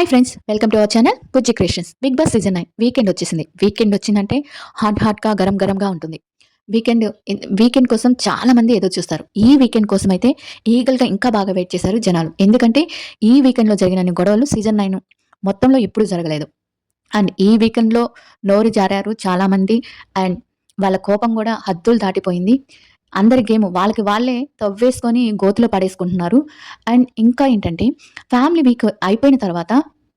Hi friends, welcome to our channel Bujji creations. Bigg Boss season 9 weekend వచ్చేసింది. వీకెండ్ వచ్చిందంటే హాట్‌గా గరంగా ఉంటుంది. వీకెండ్ వీకెండ్ కోసం చాలా మంది ఎదురు చూస్తారు. ఈ వీకెండ్ కోసం అయితే ఈగల్‌గా ఇంకా బాగా వెయిట్ చేశారు జనాలు. ఎందుకంటే ఈ వీకెండ్‌లో జరిగినన్ని గొడవలు సీజన్ 9 మొత్తంలో ఎప్పుడూ జరగలేదు. అండ్ ఈ వీకెండ్‌లో నోరు జారారు చాలామంది. అండ్ వాళ్ళ కోపం గూడా హద్దులు దాటిపోయింది. అందరి గేమ్ వాళ్ళకి వాళ్ళే తవ్వేసుకొని గోతిలో పడేసుకుంటున్నారు. అండ్ ఇంకా ఏంటంటే ఫ్యామిలీ వీక్ అయిపోయిన తర్వాత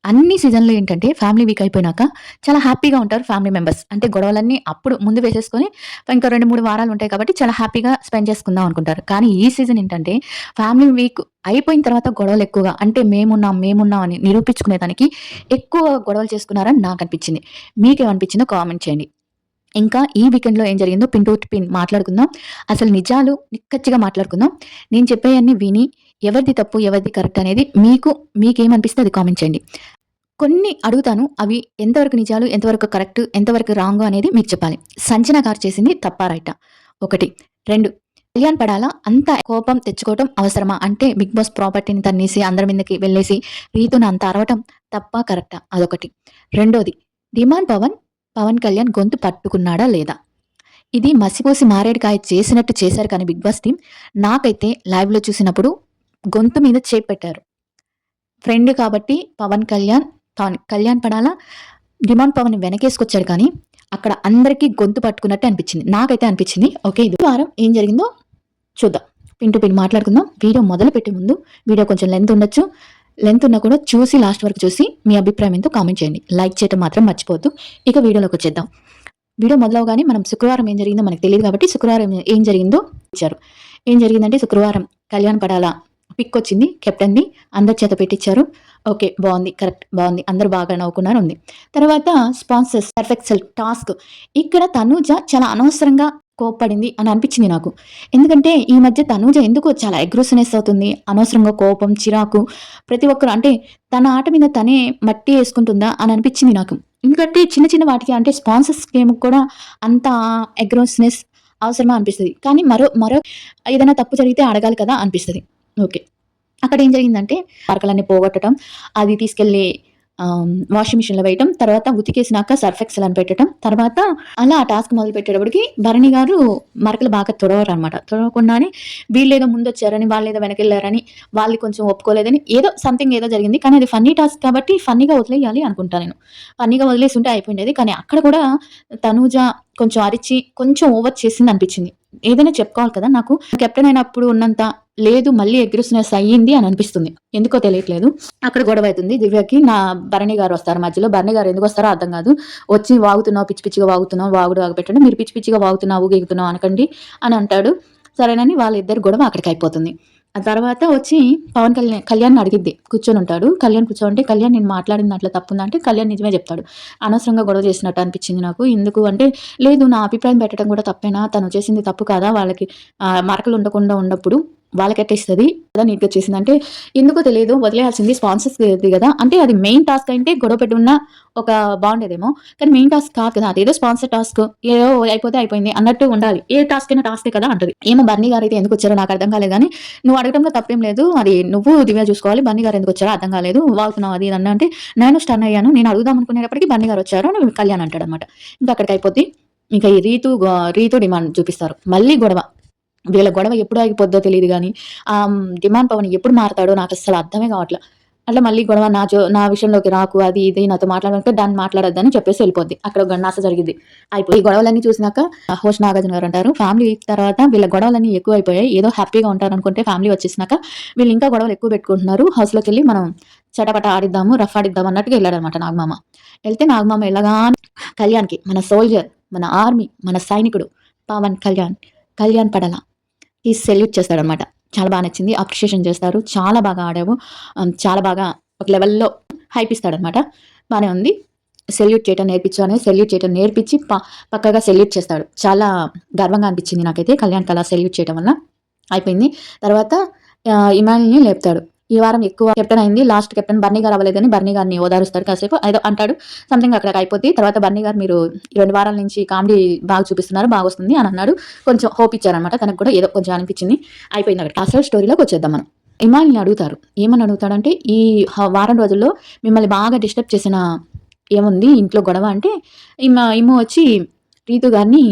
అన్ని సీజన్‌లో ఏంటంటే ఫ్యామిలీ వీక్ అయిపోయినాక చాలా హ్యాపీగా ఉంటారు ఫ్యామిలీ మెంబర్స్. అంటే గొడవలన్నీ అప్పుడు ముందు వేసేసుకొని ఇంకా 2, 3 వారాలు ఉంటాయి కాబట్టి చాలా హ్యాపీగా స్పెండ్ చేసుకుందాం అనుకుంటారు. కానీ ఈ సీజన్ ఏంటంటే ఫ్యామిలీ వీక్ అయిపోయిన తర్వాత గొడవలు ఎక్కువగా అంటే మేమున్నాం అని నిరూపించుకునే దానికి ఎక్కువ గొడవలు చేసుకున్నారని నాకనిపించింది. మీకేమనిపించిందో కామెంట్ చేయండి. ఇంకా ఈ వీకెండ్‌లో ఏం జరిగిందో పిన్ టు పిన్ మాట్లాడుకుందాం. అసలు నిజాలు నిక్కచ్చిగా మాట్లాడుకుందాం. నేను చెప్పేయన్నీ విని ఎవరిది తప్పు, ఎవరిది కరెక్ట్ అనేది మీకేమనిపిస్తే అది కామెంట్ చేయండి. కొన్ని అడుగుతాను. అవి ఎంతవరకు నిజాలు, ఎంతవరకు కరెక్ట్, ఎంతవరకు రాంగు అనేది మీకు చెప్పాలి. సంజన గారు చేసింది తప్పా రైటా? 1. 2 కళ్యాణ్ పడాలా అంత కోపం తెచ్చుకోవటం అవసరమా? అంటే బిగ్ బాస్ ప్రాపర్టీని తన్నేసి అందరి మీదకి వెళ్ళేసి రీతుని అంత అరవటం తప్పా కరెక్టా? అదొకటి. రెండోది డిమాండ్ పవన్ కళ్యాణ్ గొంతు పట్టుకున్నాడా లేదా? ఇది మసిపూసి మారేడుకాయ చేసినట్టు చేశారు కానీ బిగ్ బాస్ టీమ్ నాకైతే లైవ్‌లో చూసినప్పుడు గొంతు మీద చేయి పెట్టారు. ఫ్రెండ్ కాబట్టి కళ్యాణ్ పడాలా డిమాండ్ పవన్ వెనకేసుకొచ్చాడు కానీ అక్కడ అందరికీ గొంతు పట్టుకున్నట్టు అనిపించింది. నాకైతే అనిపించింది. ఓకే, ఇది వారం ఏం జరిగిందో చూద్దాం. పిన్ టు పిన్ మాట్లాడుకుందాం. వీడియో మొదలుపెట్టే ముందు వీడియో కొంచెం లెంత్ ఉండొచ్చు. లెంత్ ఉన్నా కూడా చూసి లాస్ట్ వరకు చూసి మీ అభిప్రాయం ఏంటో కామెంట్ చేయండి. లైక్ చేయడం మాత్రం మర్చిపోవద్దు. ఇక వీడియోలోకి వచ్చేద్దాం. వీడియో మొదలవగానే మనం శుక్రవారం ఏం జరిగిందో మనకు తెలియదు కాబట్టి శుక్రవారం ఏం జరిగిందో ఇచ్చారు. ఏం జరిగిందంటే శుక్రవారం కళ్యాణ్ పడాలా పిక్ వచ్చింది కెప్టెన్‌ని అందరి చేత పెట్టించారు. ఓకే, బాగుంది, కరెక్ట్, బాగుంది. అందరూ బాగా నవ్వుకున్నారు ఉంది. తర్వాత స్పాన్సర్స్ పర్ఫెక్ట్ సెల్ టాస్క్ ఇక్కడ తనూజ చాలా అనవసరంగా కోప్పడింది అని అనిపించింది నాకు. ఎందుకంటే ఈ మధ్య తనూజ ఎందుకో చాలా అగ్రెసివ్‌నెస్ అవుతుంది. అనవసరంగా కోపం, చిరాకు ప్రతి ఒక్కరు అంటే తన ఆట మీద తనే మట్టి వేసుకుంటుందా అని అనిపించింది నాకు. ఎందుకంటే చిన్న చిన్న వాటికి అంటే స్పాన్సర్స్ గేమ్‌కి కూడా అంత అగ్రెసివ్‌నెస్ అవసరమా అనిపిస్తది. కానీ మరో మరో ఏదైనా తప్పు జరిగితే అడగాలి కదా అనిపిస్తది. ఓకే. అక్కడ ఏం జరిగిందంటే మరకలన్నీ పోగొట్టడం, అది తీసుకెళ్ళి వాషింగ్ మిషన్‌లో వేయటం, తర్వాత ఉతికేసినాక సర్ఫ్ ఎక్సెల్ అని పెట్టటం, తర్వాత అలా ఆ టాస్క్ మొదలుపెట్టేటప్పటికి భరణి గారు మరకలు బాగా తుడవరనమాట. తుడవకుండానే వీళ్ళేదో ముందొచ్చారని, వాళ్ళేదో వెనకెళ్లారని, వాళ్ళు కొంచెం ఒప్పుకోలేదని ఏదో సంథింగ్ ఏదో జరిగింది. కానీ అది ఫన్నీ టాస్క్ కాబట్టి ఫన్నీగా వదిలేయాలి అనుకుంటా నేను. ఫన్నీగా వదిలేసుంటే అయిపోయిండేది. కానీ అక్కడ కూడా తనూజ కొంచెం అరిచి, కొంచెం ఓవర్ చేసింది అనిపించింది. ఏదైనా చెప్పుకోవాలి కదా! నాకు కెప్టెన్ అయినప్పుడు ఉన్నంత లేదు, మళ్ళీ అగ్రెసివ్‌నెస్ అయ్యింది అని అనిపిస్తుంది. ఎందుకో తెలియట్లేదు. అక్కడ గొడవ అవుతుంది. దివ్యకి భరణి గారు వస్తారు మధ్యలో. భరణి గారు ఎందుకు వస్తారో అర్థం కాదు. వచ్చి వాగుతున్నావు, పిచ్చి పిచ్చిగా వాగుతున్నావు, వాగుడు ఆగపెట్టండి. మీరు పిచ్చి పిచ్చిగా వాగుతున్నావు, గీగుతున్నావు అనకండి అని అంటాడు. సరేనని వాళ్ళిద్దరి గొడవ అక్కడికి అయిపోతుంది. ఆ తర్వాత వచ్చి కళ్యాణ్‌ని అడిగిద్ది. కూర్చొనుంటాడు. కళ్యాణ్ కూర్చోంటే, "కళ్యాణ్ నేను మాట్లాడిన దాంట్లో తప్పుందా?" అంటే కళ్యాణ్ నిజమే చెప్తాడు. అనవసరంగా గొడవ చేసినట్టు అనిపించింది నాకు. ఎందుకు అంటే, "లేదు, నా అభిప్రాయం పెట్టడం కూడా తప్పేనా? తను చేసింది తప్పు కాదా? వాళ్ళకి మరకలు ఉండకుండా ఉన్నప్పుడు వాళ్ళకెట్టేస్తది కదా నీట్‌గా చేసిందంటే, ఎందుకో తెలియదు వదిలేయాల్సింది స్పాన్సర్స్‌ది కదా! అంటే అది మెయిన్ టాస్క్ అయింటే గొడవ పెట్టున్నా ఒక బావుండేదేమో. కానీ మెయిన్ టాస్క్ కాదు కదా! అదేదో స్పాన్సర్ టాస్క్. ఏదో అయిపోతే అయిపోయింది అన్నట్టు ఉండాలి. ఏ టాస్క్ అయినా టాస్కే కదా అంటది. ఏమో బన్నీ గారైతే ఎందుకొచ్చారో నాకు అర్థం కాలేదు గానీ, "నువ్వు అడగడంలో తప్పేం లేదు. అది నువ్వు దివ్య చూసుకోవాలి. బన్నీ గారు ఎందుకొచ్చారో అర్థం కాలేదు. వాగుతున్నావు అది ఇది అన్నా" అంటే, నేను స్టన్ అయ్యాను. నేను అడుగుదాం అనుకునేటప్పటికి బన్నీ గారు వచ్చారు అని కళ్యాణ్ అంటాడనమాట. ఇంకా అక్కడికి అయిపోద్ది. ఇంకా ఈ రీతు డిమాండ్ చూపిస్తారు. మళ్ళీ గొడవ. వీళ్ళ గొడవ ఎప్పుడు ఆగిపోద్దో తెలీదు గానీ, డిమాండ్ పవన్ ఎప్పుడు మారతాడో నాకస్సలు అర్థమే కావట్ల. అట్లా మళ్ళీ గొడవ నా విషయంలోకి రాకు, అది ఇది నాతో మాట్లాడాలంటే దాన్ని మాట్లాడొద్దని చెప్పేసి వెళ్ళిపోద్ది. అక్కడ ఒక గన్నాస జరిగిద్ది. ఈ గొడవలన్నీ చూసినాక హోస్ట్ నాగార్జున గారు అంటారు, ఫ్యామిలీ వీక్ తర్వాత వీళ్ళ గొడవలన్నీ ఎక్కువైపోయాయి. ఏదో హ్యాపీగా ఉంటారనుకుంటే ఫ్యామిలీ వచ్చేసినాక వీళ్ళు ఇంకా గొడవలు ఎక్కువ పెట్టుకుంటున్నారు. హౌస్‌లోకెళ్ళి మనం చటపట ఆడిద్దాము, రఫ్ ఆడిద్దాం అన్నట్టుగా ఎళ్ళాడనమాట నాగమామ. ఎళ్తే నాగమామ ఎళ్ళగానే కళ్యాణ్‌కి మన సోల్జర్, మన ఆర్మీ, మన సైనికుడు పవన్ కళ్యాణ్ పడల సెల్యూట్ చేస్తాడనమాట. చాలా నచ్చింది. అప్రిషియేషన్ చేస్తారు. చాలా బాగా ఆడావు, చాలా బాగా ఒక లెవెల్‌లో హైప్ ఇస్తాడనమాట. బానే ఉంది. సెల్యూట్ చేయటం నేర్పించు అనేది సెల్యూట్ చేయటం నేర్పించి పక్కాగా సెల్యూట్ చేస్తాడు. చాలా గర్వంగా అనిపించింది నాకైతే కళ్యాణ్‌కి అలా సెల్యూట్ చేయటం వల్ల. అయిపోయింది. తర్వాత ఇమాన్యుల్‌ని లేపుతాడు. ఈ వారం ఎక్కువ కెప్టెన్ అయింది. లాస్ట్ కెప్టెన్ బన్నీ గారు అవ్వలేదని బన్నీ గారిని ఓదారుస్తాడు కాసేపు. ఏదో అంటాడు. సంథింగ్ అక్కడ అయిపోద్ది. తర్వాత బన్నీ గారు, "మీరు 2 వారాల నుంచి కామెడీ బాగా చూపిస్తున్నారు, బాగొస్తుంది" అని అన్నాడు. కొంచెం హోప్ ఇచ్చారనమాట. తనకు కూడా ఏదో కొంచెం అనిపించింది. అయిపోయింది అక్కడ. అసలు స్టోరీలోకి వచ్చేద్దాం మనం. ఇమాన్‌ని అడుగుతారు. ఏమని అడుగుతాడంటే, "ఈ వారం రోజుల్లో మిమ్మల్ని బాగా డిస్టర్బ్ చేసిన ఏముంది ఇంట్లో గొడవ" అంటే, ఇమ్ము వచ్చి రీతు గారిని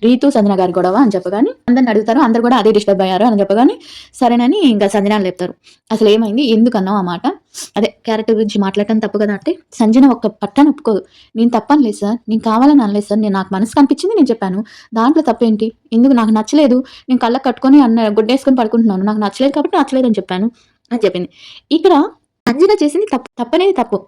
రీతు, సంజన గారి గొడవ అని చెప్పగానే అందరిని అడుగుతారు. అందరూ కూడా అదే డిస్టర్బ్ అయ్యారు అని చెప్పగానే, సరేనని ఇంకా సంజనని లేపుతారు. "అసలేమైంది? ఎందుకన్నావు ఆ మాట? అదే క్యారెక్టర్ గురించి మాట్లాడటం తప్పు కదా" అంటే, సంజన ఒక్క పట్టాన ఒప్పుకోదు. "నేను తప్పనలేదు సార్. నేను కావాలని అనలేదు సార్. నాకు మనసుకు అనిపించింది నేను చెప్పాను. దాంట్లో తప్పేంటి? ఎందుకు నాకు నచ్చలేదు. నేను కళ్ళకి కట్టుకొని గుడ్డేసుకొని పడుకుంటున్నాను. నాకు నచ్చలేదు కాబట్టి నచ్చలేదని చెప్పాను" అని చెప్పింది. ఇక్కడ సంజన చేసింది తప్పు. తప్పనేది తప్పు.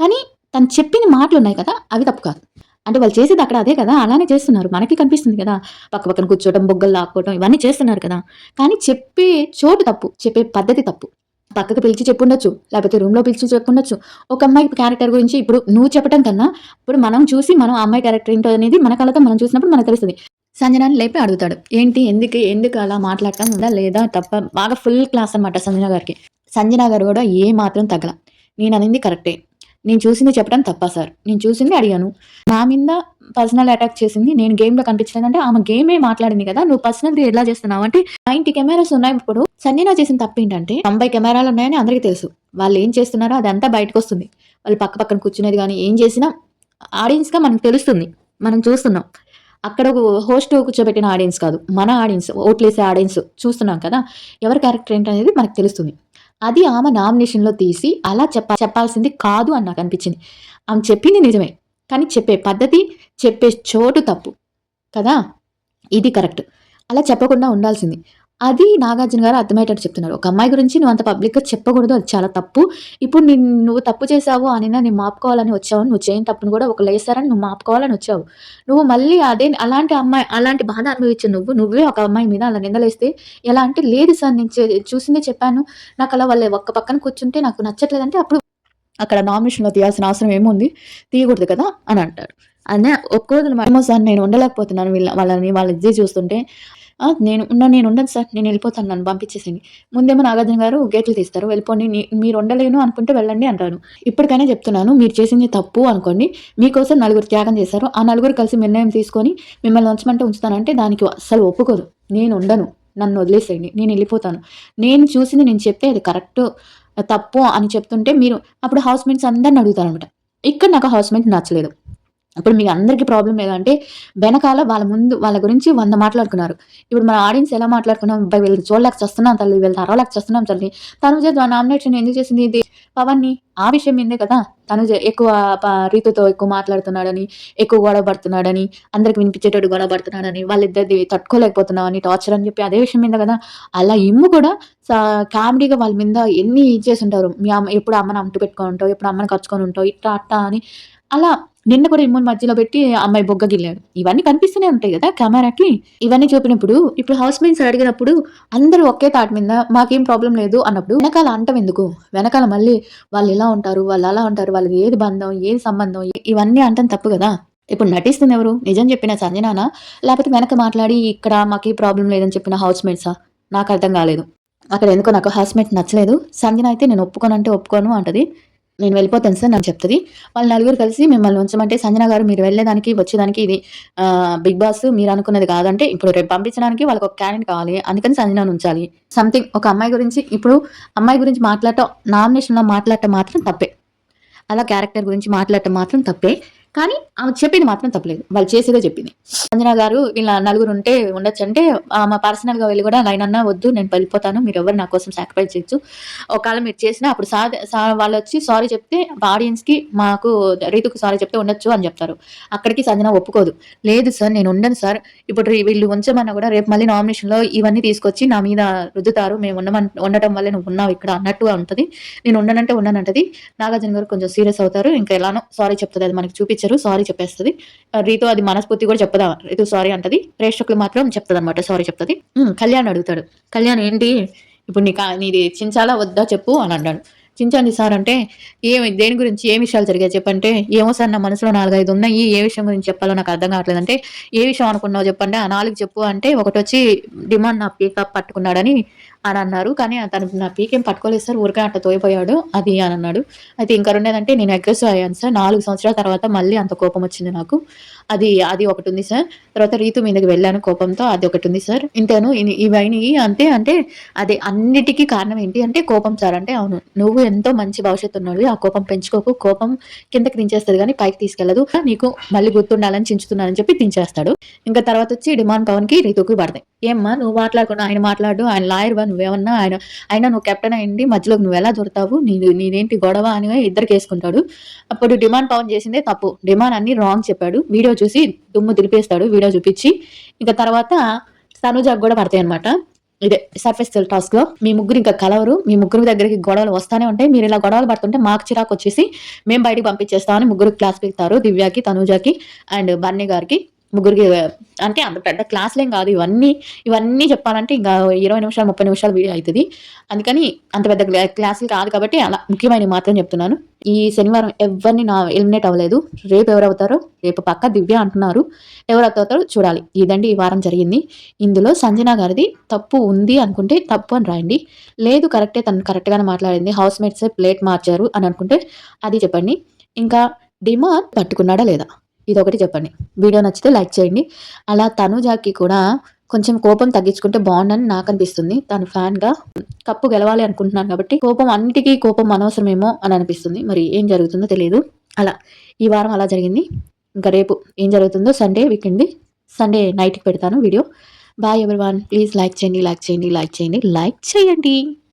కానీ తను చెప్పిన మాటలున్నాయి కదా! అవి తప్పు కాదు. అంటే వాళ్ళు చేసేది అక్కడ అదే కదా! అలానే చేస్తున్నారు. మనకి కనిపిస్తుంది కదా! పక్క పక్కన కూర్చోవడం, బొగ్గలు లాక్కోవడం ఇవన్నీ చేస్తున్నారు కదా! కానీ చెప్పే చోటు తప్పు. చెప్పే పద్ధతి తప్పు. పక్కకు పిలిచి చెప్పుండొచ్చు. లేకపోతే రూమ్‌లో పిలిచి చెప్పుండొచ్చు. ఒక అమ్మాయి క్యారెక్టర్ గురించి ఇప్పుడు నువ్వు చెప్పటం కన్నా, ఇప్పుడు మనం చూసి మనం ఆ అమ్మాయి క్యారెక్టర్ ఏంటో అనేది మన కళ్ళతో మనం చూసినప్పుడు మనకు తెలుస్తది. సంజనాని లేపి అడుగుతాడు. ఏంటి? ఎందుకు అలా మాట్లాడటం ఉందా? లేదా? తప్ప? బాగా ఫుల్ క్లాస్ అనమాట సంజన గారికి. సంజన గారు గూడా ఏ మాత్రం తగ్గల. నేననింది కరెక్టే. నేను చూసింది చెప్పడం తప్పా సార్? నేను చూసింది అడిగాను. నా మీద పర్సనల్ అటాక్ చేసింది. నేను గేమ్‌లో కనిపించలేదంటే ఆమె గేమే మాట్లాడింది కదా! నువ్వు పర్సనల్‌ది ఎలా చేస్తున్నావు? అంటే 90 కెమెరాస్ ఉన్నాయి ఇప్పుడు. సంజన చేసిన తప్పేంటంటే 90 కెమెరాలున్నాయని అందరికీ తెలుసు. వాళ్ళేం చేస్తున్నారో అదంతా బయటకొస్తుంది. వాళ్ళు పక్క పక్కన కూర్చునేది గాని, ఏం చేసినా ఆడియన్స్‌గా మనకు తెలుస్తుంది. మనం చూస్తున్నాం. అక్కడ ఒక హోస్ట్ కూర్చోబెట్టిన ఆడియన్స్ కాదు. మన ఆడియన్స్, ఓట్లేసే ఆడియన్స్ చూస్తున్నాం కదా! ఎవరి క్యారెక్టర్ ఏంటనేది మనకు తెలుస్తుంది. అది ఆమె నామినేషన్‌లో తీసి అలా చెప్పాల్సింది కాదు అని నాకనిపించింది. ఆమె చెప్పింది నిజమే. కానీ చెప్పే పద్ధతి, చెప్పే చోటు తప్పు. కదా! ఇది కరెక్ట్. అలా చెప్పకుండా ఉండాల్సింది. అది నాగార్జున గారు అర్థమయ్యేటట్టు చెప్తున్నారు. ఒక అమ్మాయి గురించి నువ్వు అంత పబ్లిక్‌గా చెప్పకూడదు. అది చాలా తప్పు. ఇప్పుడు నువ్వు తప్పు చేశావు అనినా నేను మాపుకోవాలని వచ్చావు. నువ్వు చేయని తప్పును కూడా ఒకళ్ళేసారని నువ్వు మాపుకోవాలని వచ్చావు. నువ్వు మళ్ళీ అలాంటి అమ్మాయి అలాంటి బాధ అనుభవించిన నువ్వే ఒక అమ్మాయి మీద అలా నిందలేస్తే ఎలా అంటే, లేదు సార్ నేను చూసిందే చెప్పాను. నాకలా వాళ్ళు ఒక్క పక్కన కూర్చుంటే నాకు నచ్చట్లేదంటే అప్పుడు అక్కడ నామినేషన్‌లో తీయాల్సిన అవసరం ఏముంది? తీయకూడదు కదా! అని అంటారు. అనే ఒప్పుకోదు ఏమో సార్ నేను ఉండలేకపోతున్నాను వాళ్ళ ఇది చూస్తుంటే. నేను ఉండను సార్. నేనెళ్ళిపోతాను. నన్ను పంపించేసేయండి. ముందేమో నాగార్జున గారు గేట్లు తీస్తారు. వెళ్ళిపోండి. మీరు ఉండలేను అనుకుంటే వెళ్ళండి అంటారు. ఇప్పటికైనా చెప్తున్నాను. మీరు చేసింది తప్పు అనుకోండి. మీకోసం నలుగురు త్యాగం చేశారు. ఆ నలుగురు కలిసి నిర్ణయం తీసుకొని మిమ్మల్ని ఉంచమంటే ఉంచుతానంటే దానికి అస్సలు ఒప్పుకోదు. నేను ఉండను. నన్ను వదిలేసేయండి. నేనెళ్ళిపోతాను. నేను చూసింది నేను చెప్తే అది కరెక్టు, తప్పు అని చెప్తుంటే మీరు అప్పుడు హౌస్‌మేట్స్ అందరిని అడుగుతారనమాట. ఇక్కడ నాకు హౌస్‌మేట్ నచ్చలేదు. ఇప్పుడు మీ అందరికి ప్రాబ్లమ్ ఏదంటే, వెనకాల వాళ్ళ ముందు వాళ్ళ గురించి 100 మాట్లాడుకున్నారు. ఇప్పుడు మన ఆడియన్స్ ఎలా మాట్లాడుకున్నాం, అబ్బా! వీళ్ళని చూడలేక చస్తున్నాం తల్లి, వీళ్ళని అరవలేక చస్తున్నాం తల్లి. తనుజ నామినేషన్ ఎందుకు చేసింది పవన్‌ని? ఆ విషయం మీదే కదా! తనుజ ఎక్కువ రీతుతో ఎక్కువ మాట్లాడుతున్నాడని, ఎక్కువ గొడవ పడుతున్నాడని, అందరికి వినిపించేటట్టు గొడవ పడుతున్నాడని, వాళ్ళిద్దరిది తట్టుకోలేకపోతున్నామని, టార్చర్ అని చెప్పి అదే విషయం మీద కదా! అలా ఇమ్ము కూడా సా కామెడీగా వాళ్ళ మీద ఎన్ని చేసుంటారు. మీ అమ్మ ఎప్పుడు అమ్మని అంటు పెట్టుకొని ఉంటావు, ఎప్పుడు అమ్మని కరుచుకొని ఉంటావు, ఇట్టా అట్టా అని అలా నిన్న కూడా ఇమ్ముని మధ్యలో పెట్టి అమ్మాయి బొగ్గ గిల్లాడు. ఇవన్నీ కనిపిస్తూనే ఉంటాయి గదా! కెమెరాకి. ఇవన్నీ చూపినప్పుడు ఇప్పుడు హౌస్‌మేట్స్ అడిగినప్పుడు అందరూ ఒకే తాటి మీద మాకేం ప్రాబ్లమ్ లేదు అన్నప్పుడు వెనకాల అంటం ఎందుకు? వెనకాల మళ్ళీ వాళ్ళిలా ఉంటారు, వాళ్ళలా ఉంటారు, వాళ్ళది ఏది బంధం, ఏది సంబంధం ఇవన్నీ అంటం తప్పు గదా! ఇప్పుడు నటిస్తుందెవరు? నిజం చెప్పిన సంజనానా? లేపోతే వెనక మాట్లాడి ఇక్కడ మాకీ ప్రాబ్లమ్ లేదని చెప్పిన హౌస్‌మేట్సా? నాకర్థం గాలేదు. అక్కడ ఎందుకో నాకు హౌస్‌మేట్ నచ్చలేదు. సంజన అయితే నేను ఒప్పుకోనంటే ఒప్పుకోను అంటది. నేను వెళ్ళిపోతాను సార్ అని చెప్తది. వాళ్ళు నలుగురు కలిసి మిమ్మల్ని ఉంచమంటే సంజన గారు మీరు వెళ్ళేదానికి, వచ్చేదానికి ఇది బిగ్ బాస్ మీరనుకున్నది కాదంటే ఇప్పుడు రేపు పంపించడానికి వాళ్ళకొక క్యాండిడేట్ కావాలి. అందుకని సంజనని ఉంచాలి. సంథింగ్ ఒక అమ్మాయి గురించి ఇప్పుడు అమ్మాయి గురించి మాట్లాడటం నామినేషన్‌లో మాట్లాడటం మాత్రం తప్పే. అలా క్యారెక్టర్ గురించి మాట్లాడటం మాత్రం తప్పే. కానీ ఆమె చెప్పింది మాత్రం తప్పులేదు. వాళ్ళు చేసేదే చెప్పింది. సంజన గారు వీళ్ళ నలుగురుంటే ఉండొచ్చంటే ఆమె పర్సనల్‌గా వెళ్లి కూడా "లైనన్నా వద్దు నేను వెళ్ళిపోతాను. మీరెవ్వరు నా కోసం సాక్రిఫైస్ చేయొచ్చు. ఒకవేళ మీరు చేసినా అప్పుడు వాళ్ళొచ్చి సారీ చెప్తే ఆడియన్స్‌కి మాకు రీతుకి సారీ చెప్తే ఉండొచ్చు" అని చెప్తారు. అక్కడికి సంజన ఒప్పుకోదు. "లేదు సార్ నేను ఉండను సార్. ఇప్పుడు వీళ్ళు ఉంచమన్నా కూడా రేపు మళ్ళీ నామినేషన్‌లో ఇవన్నీ తీసుకొచ్చి నా మీద రుద్దుతారు. మేము ఉండటం వల్లే నువ్వున్నావు ఇక్కడ" అన్నట్టుగా ఉంటది. నేను ఉండనంటే ఉండనంటది. నాగార్జున గారు కొంచెం సీరియస్ అవుతారు. ఇంకా ఎలానో సారీ చెప్తది. అది మనకి చూపిచ్చరు. సారీ చెప్పేస్తది. రీతు అది మనస్ఫూర్తిగా కూడా చెప్పదా. రీతు సారీ అంటది. ప్రేక్షకులు మాత్రం చెప్తదనమాట. సారీ చెప్తది. కళ్యాణ్ అడుగుతాడు. కళ్యాణ్ ఏంటి ఇప్పుడు నీది చించాలా వద్దా చెప్పు అని అంటాడు. చించండి సార్ అంటే, దేని గురించి? ఏ విషయాలు జరిగాయి చెప్పంటే, ఏమో సార్ నా మనసులో 4, 5 ఉన్నాయి. ఏ విషయం గురించి చెప్పాలో నాకు అర్థం కావట్లేదంటే, ఏ విషయం అనుకున్నావో చెప్పంటే, ఆ 4 చెప్పు అంటే, ఒకటొచ్చి డిమాండ్ నా పీక పట్టుకున్నాడని అనన్నారు. కానీ తను నా పీకేం పట్టుకోలేదు సార్. ఊరికే అట్ట తోయిపోయాడు అది అనన్నాడు. అయితే ఇంకా రెండోదంటే నేను అగ్రెసివ్ అయ్యాను సార్. 4 సంవత్సరాల తర్వాత మళ్ళీ అంత కోపమొచ్చింది నాకు. అది ఒకటుంది సార్. తర్వాత రీతు మీదకి వెళ్ళాను కోపంతో. అదొకటుంది సార్. ఇంతేను ఇవైనియి అంతే అంటే అది అన్నిటికి కారణం ఏంటి అంటే కోపం సార్ అంటే, అవును. నువ్వు ఎంతో మంచి భవిష్యత్తున్నోడివి. ఆ కోపం పెంచుకోకు. కోపం కిందకి దించేస్తది గానీ పైకి తీసుకెళ్ళదు. నీకు మళ్ళీ గుర్తుండాలని చించుతున్నానని చెప్పి దించేస్తాడు. ఇంకా తర్వాతొచ్చి డిమాండ్ పవన్‌కి, రీతుకి పడతాయి. ఏమ్మా నువ్వు మాట్లాడకుండా ఆయన మాట్లాడు. ఆయన లాయర్‌వా నువ్వేమన్నా? అయినా నువ్వు కెప్టెన్ అయ్యుండి మధ్యలోకి నువ్వెలా దూరతావు? నీదేంటి గొడవ అని ఇద్దరికేసుకుంటాడు. అప్పుడు డిమాండ్ పవన్ చేసిందే తప్పు. డిమాండ్ అన్నీ రాంగ్ చెప్పాడు. వీడియో చూసి దుమ్ము దులిపేస్తాడు వీడియో చూపిచ్చి. ఇక తర్వాత తనుజకి గూడా పడతాయన్నమాట. ఇదే సర్ఫేస్ సెల్ టాస్క్‌లో మీ ముగ్గురు ఇంకా కలవరు. మీ ముగ్గురు దగ్గరికి గొడవలు వస్తానే ఉంటాయి. మీరిలా గొడవలు పడుతుంటే మాకు చిరాకొచ్చేసి మేము బయటికి పంపించేస్తామని ముగ్గురికి క్లాస్ పీకుతారు. దివ్యకి, తనూజకి అండ్ బన్నీ గారికి. ముగ్గురికి అంటే అంత పెద్ద క్లాస్‌లేం గాదు ఇవన్నీ చెప్పాలంటే ఇంకా 20 నిమిషాలు, 30 నిమిషాలు వీడియో అయితది. అందుకని అంత పెద్ద క్లాసులు కాదు కాబట్టి అలా ముఖ్యమైనవి మాత్రం చెప్తున్నాను. ఈ శనివారం ఎవ్వరిని ఎలిమినేట్ అవ్వలేదు. రేపు ఎవరవుతారో రేపు పక్కా దివ్య అంటున్నారు. ఎవరవుతారో చూడాలి. ఇదండి ఈ వారం జరిగింది. ఇందులో సంజన గారిది తప్పు ఉంది అనుకుంటే తప్పు అని రాయండి. లేదు కరెక్టే తను కరెక్ట్‌గానే మాట్లాడింది. హౌస్‌మేట్సే ప్లేట్ మార్చారు అని అనుకుంటే అది చెప్పండి. ఇంకా డిమాండ్ పట్టుకున్నాడా లేదా? ఇదొకటి చెప్పండి. వీడియో నచ్చితే లైక్ చేయండి. అలా తనుజాకి కూడా కొంచెం కోపం తగ్గించుకుంటే బావుండని నాకనిపిస్తుంది. తను ఫ్యాన్‌గా కప్పు గెలవాలి అనుకుంటున్నాను కాబట్టి అన్నిటికి కోపం అనవసరమేమో అని అనిపిస్తుంది. మరి ఏం జరుగుతుందో తెలీదు. అలా ఈ వారం అలా జరిగింది. ఇంకా రేపు ఏం జరుగుతుందో సండే వీకెండ్‌ది. సండే నైట్‌కి పెడతాను video. Bye everyone. Please like చేయండి, లైక్ చేయండి, లైక్ చేయండి, లైక్ చేయండి.